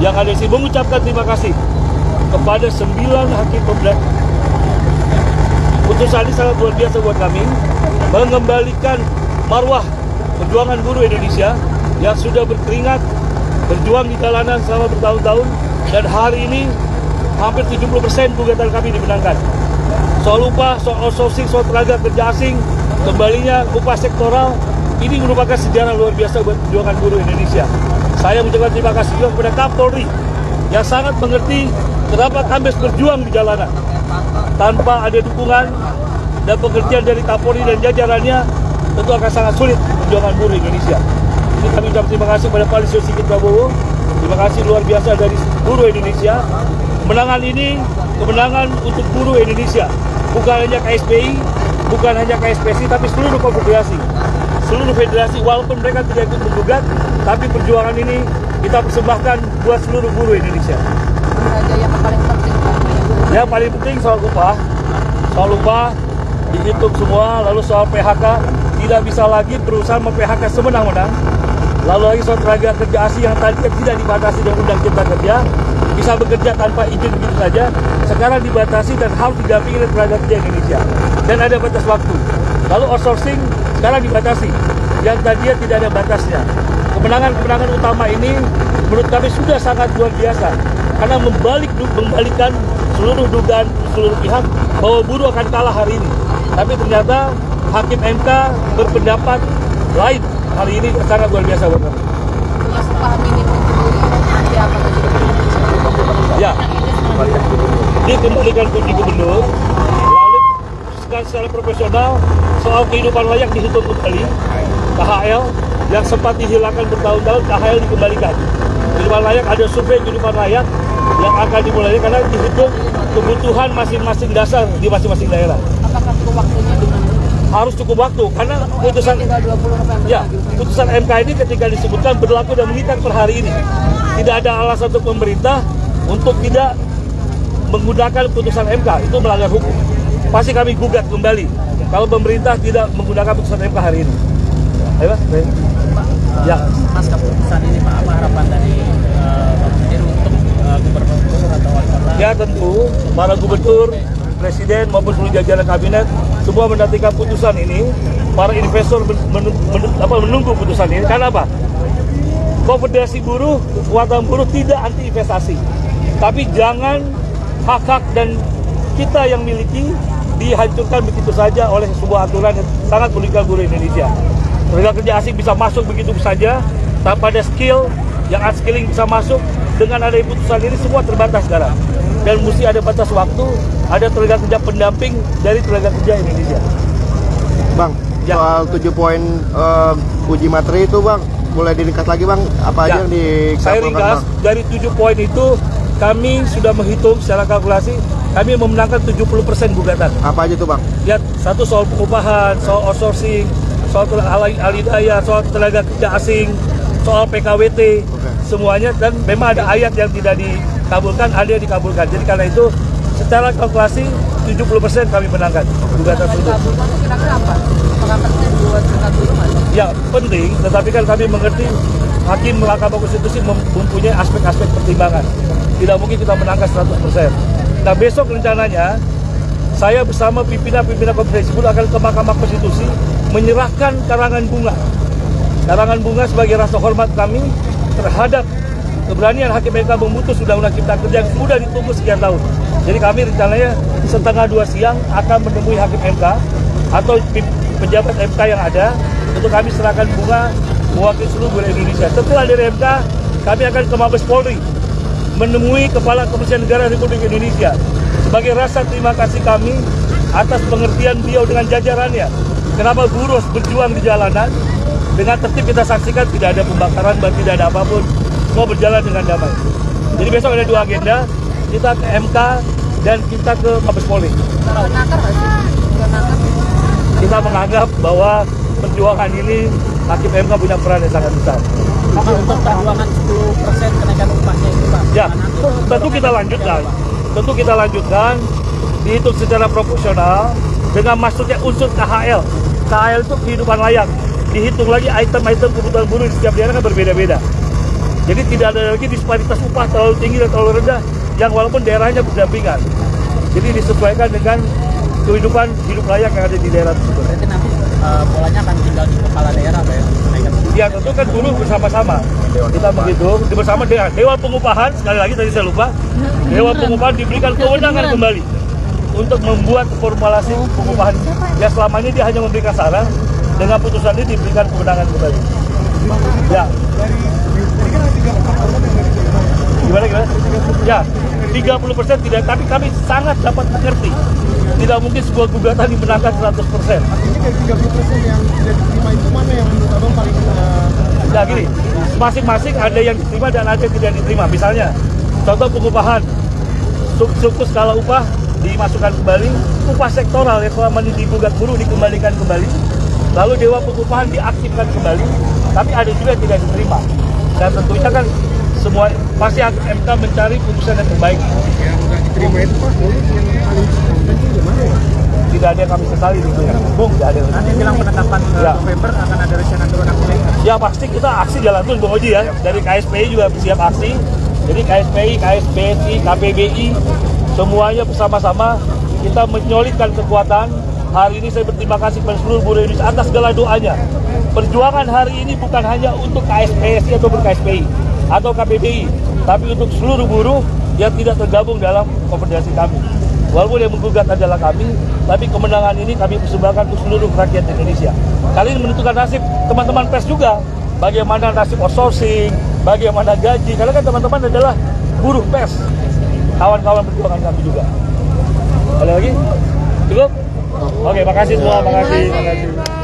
yang ada di sini mengucapkan terima kasih kepada 9 hakim pengadilan. Putusan ini sangat luar biasa buat kami, mengembalikan marwah perjuangan buruh Indonesia yang sudah berkeringat, berjuang di jalanan selama bertahun-tahun, dan hari ini hampir 70% gugatan kami dimenangkan. Soal upah, soal outsourcing, soal tenaga kerja asing, kembalinya upah sektoral, ini merupakan sejarah luar biasa buat perjuangan buruh Indonesia. Saya mengucapkan terima kasih juga kepada Kapolri yang sangat mengerti kenapa kami berjuang di jalanan. Tanpa ada dukungan dan pengertian dari Kapolri dan jajarannya, tentu akan sangat sulit perjuangan buruh Indonesia. Ini kami ucapkan terima kasih kepada Pak Lisio Sigit Prabowo. Terima kasih luar biasa dari buruh Indonesia. Kemenangan ini kemenangan untuk buruh Indonesia, bukan hanya KSPI, bukan hanya KSPSI, tapi seluruh konfederasi, seluruh federasi. Walaupun mereka tidak ikut menggugat, tapi perjuangan ini kita persembahkan buat seluruh buruh Indonesia. Yang paling penting, yang paling penting soal upah dihitung semua. Lalu soal PHK, tidak bisa lagi perusahaan mem-PHK semenang-menang. Lalu lagi soal tenaga kerja asing yang tadi tidak dibatasi dengan Undang Cipta Kerja, bisa bekerja tanpa izin begitu saja, sekarang dibatasi dan harus didampingi oleh tenaga kerja Indonesia, dan ada batas waktu. Lalu outsourcing sekarang dibatasi, yang tadinya tidak ada batasnya. Kemenangan utama ini menurut kami sudah sangat luar biasa, karena membalikkan seluruh dugaan seluruh pihak bahwa buruh akan kalah hari ini. Tapi ternyata Hakim MK berpendapat lain hari ini, sangat luar biasa buat kami. Untuk upah minimum nanti apa Ya, dikembalikan kunci gubernur, lalu secara profesional soal kehidupan layak dihitung kembali. KHL yang sempat dihilangkan bertahun-tahun, KHL dikembalikan. Kehidupan layak, ada survei kehidupan layak yang akan dimulai karena dihitung kebutuhan masing-masing dasar di masing-masing daerah. Apakah cukup waktunya dengan harus cukup waktu, karena putusan putusan MK ini ketika disebutkan berlaku dan mengikat per hari ini. Tidak ada alasan untuk pemerintah untuk tidak menggunakan putusan MK, itu melanggar hukum. Pasti kami gugat kembali kalau pemerintah tidak menggunakan putusan MK hari ini. Ayo, Mas. Ya. Pasca putusan ini, Pak, apa harapan dari Pak Sendiri untuk gubernur atau wali kota? Ya, tentu para gubernur, presiden maupun seluruh jajaran kabinet semua menantikan putusan ini. Para investor menunggu putusan ini. Karena apa? Konfederasi buruh, kekuatan buruh tidak anti investasi, tapi jangan hak-hak dan kita yang miliki dihancurkan begitu saja oleh sebuah aturan yang sangat merugikan buruh Indonesia. Tenaga kerja asing bisa masuk begitu saja tanpa ada skill, yang unskilling bisa masuk. Dengan ada putusan ini semua terbatas sekarang, dan mesti ada batas waktu, ada tenaga kerja pendamping dari tenaga kerja Indonesia. Bang, Ya. soal 7 poin uji materi itu, Bang, boleh diringkas lagi, Bang? Apa aja yang Saya dikabulkan, ringkas, Bang? dari 7 poin itu kami sudah menghitung secara kalkulasi, kami memenangkan 70% gugatan. Apa aja tuh, Bang? Ya, satu soal pengupahan, soal outsourcing, soal alidaya, soal tenaga kerja asing, soal PKWT, semuanya. Dan memang ada ayat yang tidak dikabulkan, ada yang dikabulkan. Jadi karena itu secara kalkulasi 70% kami menangkan gugatan tersebut. kira-kira apa? Apakah penting buat kita dulu, Mas? Ya, penting, tetapi kan kami mengerti Hakim Mahkamah Konstitusi mempunyai aspek-aspek pertimbangan. Tidak mungkin kita menangkan 100%. Nah, besok rencananya saya bersama pimpinan-pimpinan Konfederasi Buruh akan ke Mahkamah Konstitusi menyerahkan karangan bunga. Karangan bunga sebagai rasa hormat kami terhadap keberanian Hakim MK memutus Undang-Undang Cipta Kerja yang sudah ditunggu sekian tahun. Jadi kami rencananya setengah 2 siang akan menemui Hakim MK atau pejabat MK yang ada untuk kami serahkan bunga mewakili seluruh buruh Indonesia. Setelah dari MK, kami akan ke Mabes Polri menemui Kepala Kepolisian Negara Republik Indonesia sebagai rasa terima kasih kami atas pengertian beliau dengan jajarannya. Kenapa buruh berjuang di jalanan dengan tertib, kita saksikan tidak ada pembakaran dan tidak ada apapun, semua berjalan dengan damai. Jadi besok ada 2 agenda, kita ke MK dan kita ke Mabes Polri. Nakar nggak sih? Nggak nakar? Kita menganggap bahwa perjuangan ini Hakim MK punya peran yang sangat besar. Pak, untuk perjuangan 10% kenaikan upahnya itu, Pak? Ya, tentu kita lanjutkan. Tentu kita lanjutkan, dihitung secara proporsional dengan masuknya unsur KHL. KHL itu kehidupan layak. Dihitung lagi item-item kebutuhan buruh di setiap daerah kan berbeda-beda. Jadi tidak ada lagi disparitas upah terlalu tinggi dan terlalu rendah, yang walaupun daerahnya berdampingan. Jadi disesuaikan dengan kehidupan hidup layak yang ada di daerah tersebut. Berarti nanti polanya akan tinggal di kepala daerah, Pak ya? Kenaikan. Ya tentu kan dulu bersama-sama kita menghitung bersama dengan Dewan Pengupahan. Sekali lagi tadi saya lupa, Dewan Pengupahan diberikan kewenangan kembali untuk membuat formulasi pengupahan. Ya selama ini dia hanya memberikan saran, dengan putusan ini diberikan kewenangan kembali. Ya. Gimana? Ya, 30% tidak, tapi kami sangat dapat mengerti. Tidak mungkin sebuah gugatan dimenangkan 100%. Artinya dari 30% yang tidak diterima itu mana yang menurut abang paling Ya gini, masing-masing ada yang diterima dan ada yang tidak diterima. Misalnya, contoh pengupahan, suku skala upah dimasukkan kembali, upah sektoral yang selama ini digugat buruh dikembalikan kembali, lalu Dewan Pengupahan diaktifkan kembali, tapi ada juga yang tidak diterima. Dan tentunya kan semua pasti MK mencari putusan yang terbaik. yang nggak diterima itu Pak? Yang paling disayangkan itu gimana ya? Tidak ada yang kami sesali itu ya. Bung, tidak ada. Nanti bilang penetapan Ya. November akan ada rencana turun aksi. Ya pasti kita aksi jalan terus Bung Oji ya. Dari KSPI juga siap aksi. Jadi KSPI, KSBSI, KPBI semuanya bersama-sama kita menyolidkan kekuatan. Hari ini saya berterima kasih kepada seluruh buruh Indonesia atas segala doanya. Perjuangan hari ini bukan hanya untuk KSPSI atau KSPI atau KPBI, tapi untuk seluruh buruh yang tidak tergabung dalam konfederasi kami. Walaupun yang menggugat adalah kami, tapi kemenangan ini kami persembahkan untuk seluruh rakyat Indonesia. Kali ini menentukan nasib teman-teman pers juga. Bagaimana nasib outsourcing, bagaimana gaji, karena kan teman-teman adalah buruh pers. Kawan-kawan perjuangan kami juga. Ada lagi? Cukup? Oke, makasih semua, makasih.